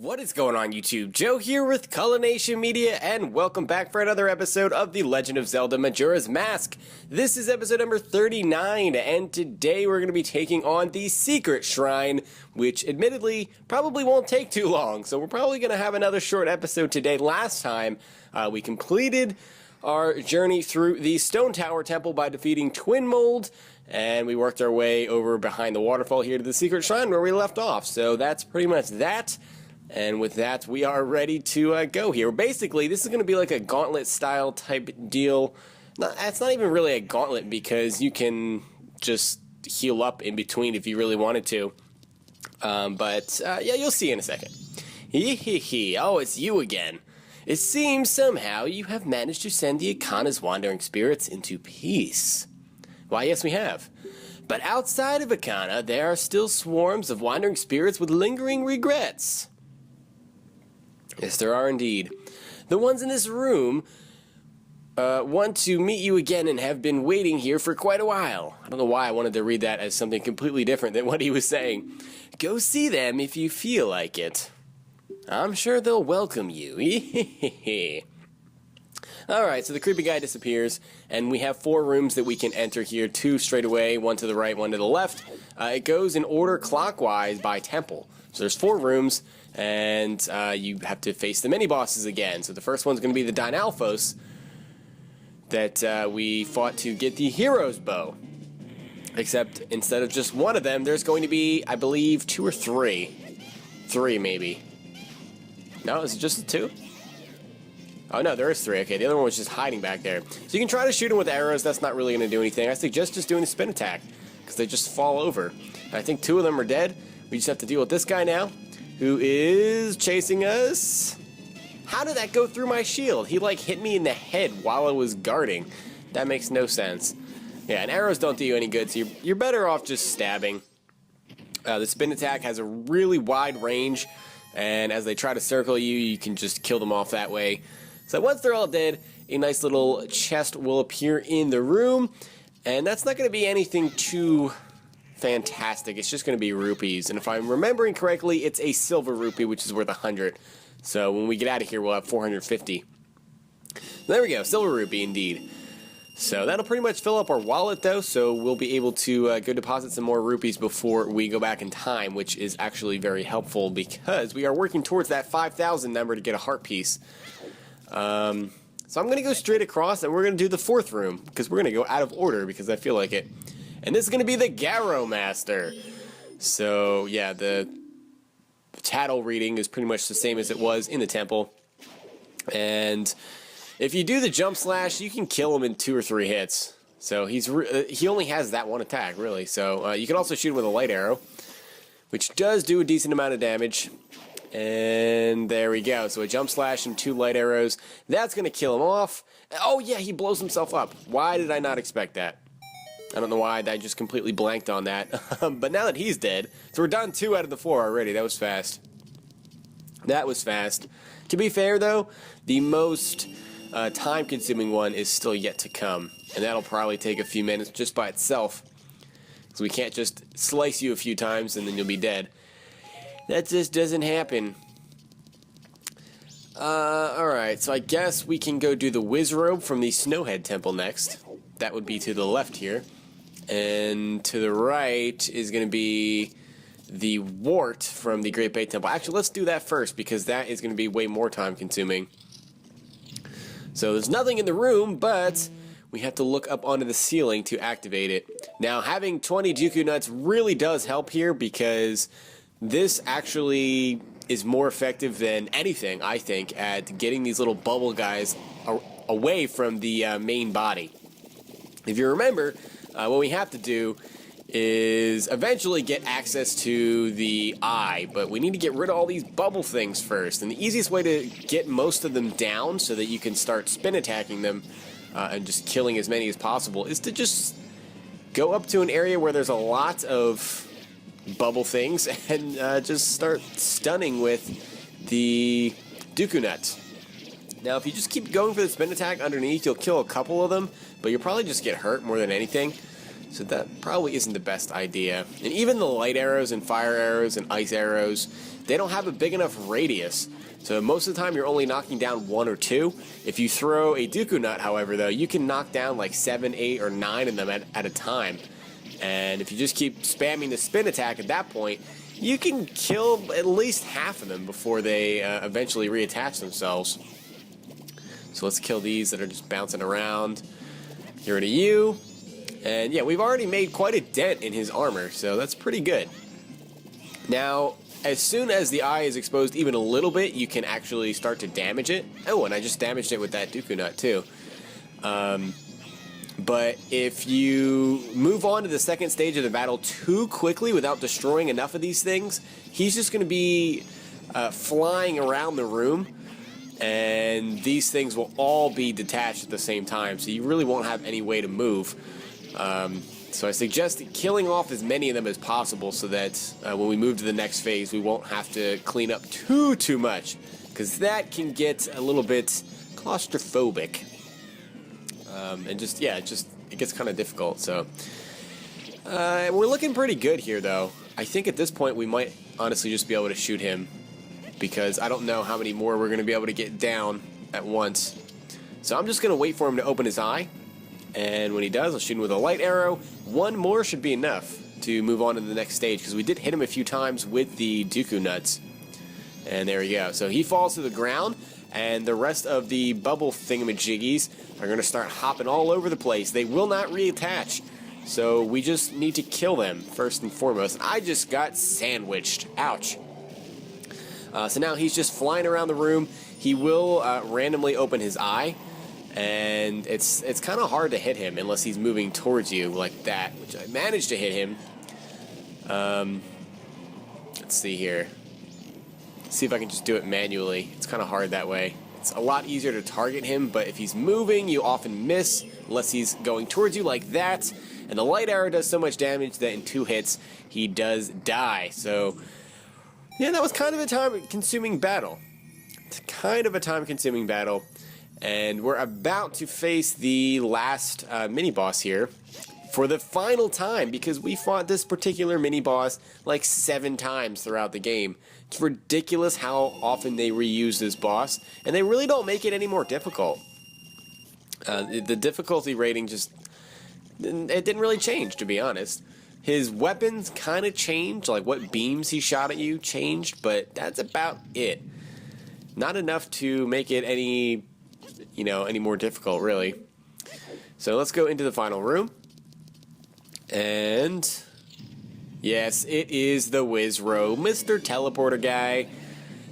What is going on YouTube? Joe here with Culination Media, and welcome back for another episode of The Legend of Zelda Majora's Mask. This is episode number 39, and today we're going to be taking on the Secret Shrine, which admittedly probably won't take too long, so we're probably going to have another short episode today. Last time, we completed our journey through the Stone Tower Temple by defeating Twin Mold, and we worked our way over behind the waterfall here to the Secret Shrine where we left off, so that's pretty much that. And with that, we are ready to go here. Basically, this is going to be like a gauntlet-style type deal. It's not even really a gauntlet because you can just heal up in between if you really wanted to. Yeah, you'll see in a second. Oh, it's you again. It seems somehow you have managed to send the Akana's wandering spirits into peace. Why, yes, we have. But outside of Akana, there are still swarms of wandering spirits with lingering regrets. Yes, there are indeed. The ones in this room want to meet you again and have been waiting here for quite a while. I don't know why I wanted to read that as something completely different than what he was saying. Go see them if you feel like it. I'm sure they'll welcome you. Alright, so the creepy guy disappears, and we have 4 rooms that we can enter here. 2 straight away, 1 to the right, 1 to the left. It goes in order clockwise by temple. So there's 4 rooms, and you have to face the mini-bosses again. So the first one's going to be the Dinalphos that we fought to get the Hero's Bow. Except instead of just one of them, there's going to be, I believe, 2 or 3. 3, maybe. No, is it just the 2? Oh, no, there is 3. Okay, the other one was just hiding back there. So you can try to shoot him with arrows. That's not really going to do anything. I suggest just doing a spin attack, because they just fall over. I think 2 of them are dead. We just have to deal with this guy now, who is chasing us. How did that go through my shield? He, like, hit me in the head while I was guarding. That makes no sense. Yeah, and arrows don't do you any good, so you're better off just stabbing. The spin attack has a really wide range, and as they try to circle you, you can just kill them off that way. So once they're all dead, a nice little chest will appear in the room, and that's not going to be anything too fantastic. It's just going to be rupees, and if I'm remembering correctly, it's a silver rupee, which is worth 100. So when we get out of here, we'll have 450. There we go, silver rupee indeed. So that'll pretty much fill up our wallet, though, so we'll be able to go deposit some more rupees before we go back in time, which is actually very helpful because we are working towards that 5,000 number to get a heart piece. So I'm going to go straight across, and we're going to do the 4th room, because we're going to go out of order, because I feel like it. And this is going to be the Garrow Master. So, yeah, the tattle reading is pretty much the same as it was in the temple. And if you do the jump slash, you can kill him in 2 or 3 hits. So he only has that one attack, really. So you can also shoot him with a light arrow, which does do a decent amount of damage. And there we go. So a jump slash and 2 light arrows. That's going to kill him off. Oh, yeah, he blows himself up. Why did I not expect that? I don't know why. I just completely blanked on that. But now that he's dead, so we're done 2 out of the 4 already. That was fast. That was fast. To be fair, though, the most time-consuming one is still yet to come. And that'll probably take a few minutes just by itself. So we can't just slice you a few times and then you'll be dead. That just doesn't happen. Alright, so I guess we can go do the Wizrobe from the Snowhead Temple next. That would be to the left here. And to the right is going to be the Wart from the Great Bay Temple. Actually, let's do that first, because that is going to be way more time consuming. So there's nothing in the room, but we have to look up onto the ceiling to activate it. Now, having 20 Dooku Nuts really does help here, because this actually is more effective than anything, I think, at getting these little bubble guys away from the main body. If you remember, what we have to do is eventually get access to the eye, but we need to get rid of all these bubble things first. And the easiest way to get most of them down so that you can start spin attacking them and just killing as many as possible is to just go up to an area where there's a lot of bubble things and just start stunning with the Dooku Nut. Now, if you just keep going for the spin attack underneath, you'll kill a couple of them, but you'll probably just get hurt more than anything. So that probably isn't the best idea. And even the light arrows and fire arrows and ice arrows, they don't have a big enough radius. So most of the time you're only knocking down 1 or 2. If you throw a Dooku Nut, however, though, you can knock down like 7, 8, or 9 of them at a time. And if you just keep spamming the spin attack at that point, you can kill at least half of them before they eventually reattach themselves. So let's kill these that are just bouncing around. Get rid of you. And yeah, we've already made quite a dent in his armor, so that's pretty good. Now, as soon as the eye is exposed even a little bit, you can actually start to damage it. Oh, and I just damaged it with that Dooku Nut too. But if you move on to the second stage of the battle too quickly without destroying enough of these things, he's just going to be flying around the room, and these things will all be detached at the same time, so you really won't have any way to move. So I suggest killing off as many of them as possible so that when we move to the next phase, we won't have to clean up too much, because that can get a little bit claustrophobic. And just, yeah, it gets kind of difficult, so. We're looking pretty good here, though. I think at this point we might honestly just be able to shoot him, because I don't know how many more we're going to be able to get down at once. So I'm just going to wait for him to open his eye, and when he does, I'll shoot him with a light arrow. One more should be enough to move on to the next stage, because we did hit him a few times with the Dooku Nuts. And there we go. So he falls to the ground, and the rest of the bubble thingamajiggies are going to start hopping all over the place. They will not reattach, so we just need to kill them first and foremost. And I just got sandwiched. Ouch. So now he's just flying around the room. He will randomly open his eye, and it's kind of hard to hit him unless he's moving towards you like that, which I managed to hit him. Let's see here. See if I can just do it manually. It's kind of hard that way. It's a lot easier to target him, but if he's moving, you often miss unless he's going towards you like that. And the light arrow does so much damage that in 2 hits, he does die. So, yeah, that was kind of a time-consuming battle. It's kind of a time-consuming battle. And we're about to face the last mini-boss here for the final time, because we fought this particular mini-boss like 7 times throughout the game. It's ridiculous how often they reuse this boss, and they really don't make it any more difficult. The difficulty rating just, it didn't really change, to be honest. His weapons kind of changed, like what beams he shot at you changed, but that's about it. Not enough to make it any more difficult, really. So let's go into the final room. And yes, it is the Wizro, Mr. Teleporter guy.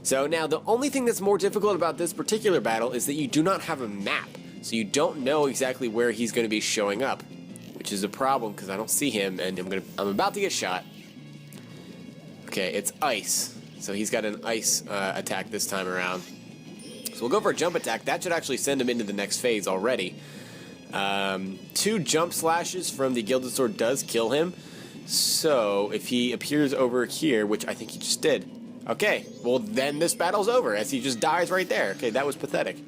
So now the only thing that's more difficult about this particular battle is that you do not have a map. So you don't know exactly where he's going to be showing up, which is a problem because I don't see him, and I'm about to get shot. Okay, it's ice. So he's got an ice attack this time around. So we'll go for a jump attack. That should actually send him into the next phase already. 2 jump slashes from the Gilded Sword does kill him. So if he appears over here, which I think he just did. Okay, well then this battle's over as he just dies right there. Okay, that was pathetic.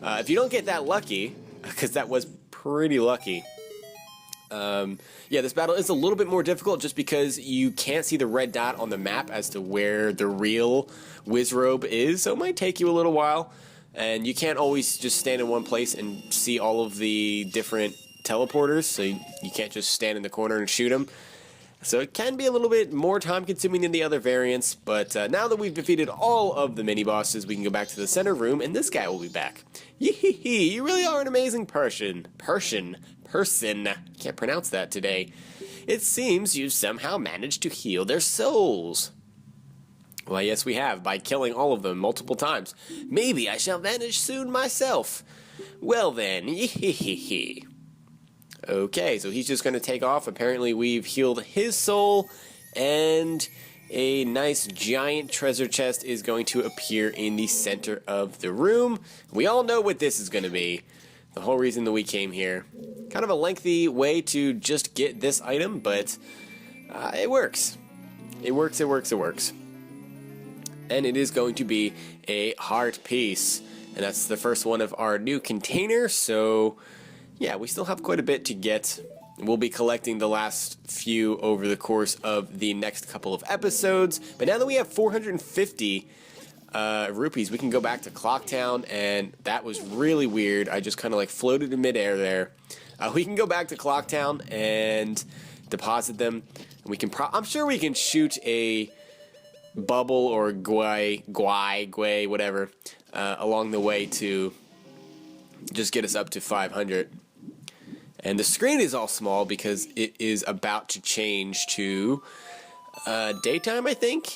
If you don't get that lucky, because that was pretty lucky. Yeah, this battle is a little bit more difficult just because you can't see the red dot on the map as to where the real Wizrobe is, so it might take you a little while. And you can't always just stand in one place and see all of the different teleporters, so you can't just stand in the corner and shoot them. So it can be a little bit more time-consuming than the other variants, but now that we've defeated all of the mini-bosses, we can go back to the center room, and this guy will be back. Yee-hee-hee, you really are an amazing person. Can't pronounce that today. It seems you've somehow managed to heal their souls. Well, yes, we have, by killing all of them multiple times. Maybe I shall vanish soon myself. Well then, yee-hee-hee-hee. Okay, so he's just going to take off. Apparently we've healed his soul, and a nice giant treasure chest is going to appear in the center of the room. We all know what this is going to be. The whole reason that we came here. Kind of a lengthy way to just get this item, but it works. It works. And it is going to be a heart piece. And that's the first one of our new containers, so yeah, we still have quite a bit to get. We'll be collecting the last few over the course of the next couple of episodes. But now that we have 450 rupees, we can go back to Clocktown, and that was really weird. I just kind of like floated in midair there. We can go back to Clocktown and deposit them. And we can I'm sure we can shoot a bubble or guay, whatever, along the way to just get us up to 500. And the screen is all small because it is about to change to daytime, I think.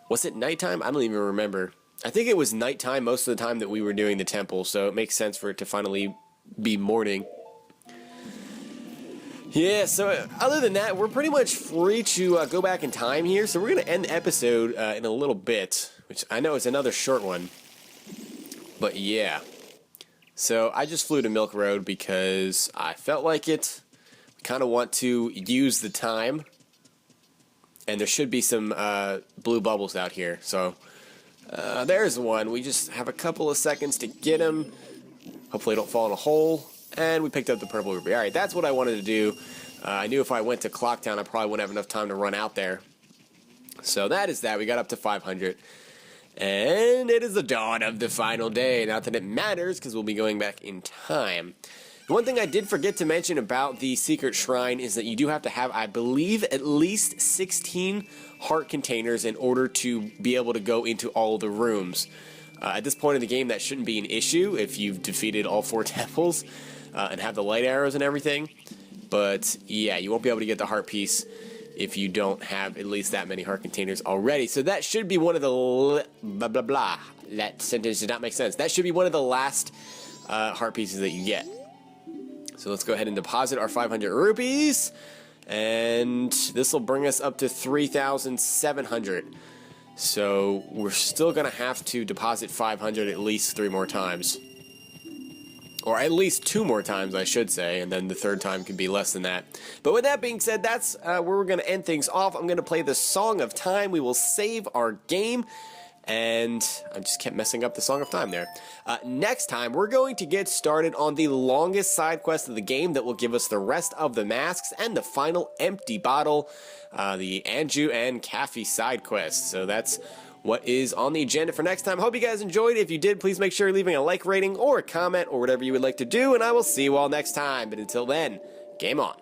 Was it nighttime? I don't even remember. I think it was nighttime most of the time that we were doing the temple, so it makes sense for it to finally be morning. Yeah, so other than that, we're pretty much free to go back in time here. So we're going to end the episode in a little bit, which I know is another short one. But yeah. So I just flew to Milk Road because I felt like it. We kind of want to use the time. And there should be some blue bubbles out here. So there's one. We just have a couple of seconds to get them. Hopefully don't fall in a hole. And we picked up the purple ruby. Alright, that's what I wanted to do. I knew if I went to Clocktown, I probably wouldn't have enough time to run out there. So that is that. We got up to 500. And it is the dawn of the final day. Not that it matters, because we'll be going back in time. One thing I did forget to mention about the secret shrine is that you do have to have, I believe, at least 16 heart containers in order to be able to go into all the rooms. At this point in the game, that shouldn't be an issue if you've defeated all 4 temples and have the light arrows and everything. But yeah, you won't be able to get the heart piece if you don't have at least that many heart containers already. So that should be one of the blah blah blah. That sentence did not make sense. That should be one of the last heart pieces that you get. So let's go ahead and deposit our 500 rupees, and this will bring us up to 3,700. So we're still gonna have to deposit 500 at least 3 more times. Or at least 2 more times, I should say, and then the third time can be less than that. But with that being said, that's where we're going to end things off. I'm going to play the Song of Time. We will save our game. And I just kept messing up the Song of Time there. Next time, we're going to get started on the longest side quest of the game that will give us the rest of the masks and the final empty bottle, the Anju and Kaffee side quest. So that's what is on the agenda for next time. Hope you guys enjoyed. If you did, please make sure you're leaving a like rating or a comment or whatever you would like to do, and I will see you all next time. But until then, game on.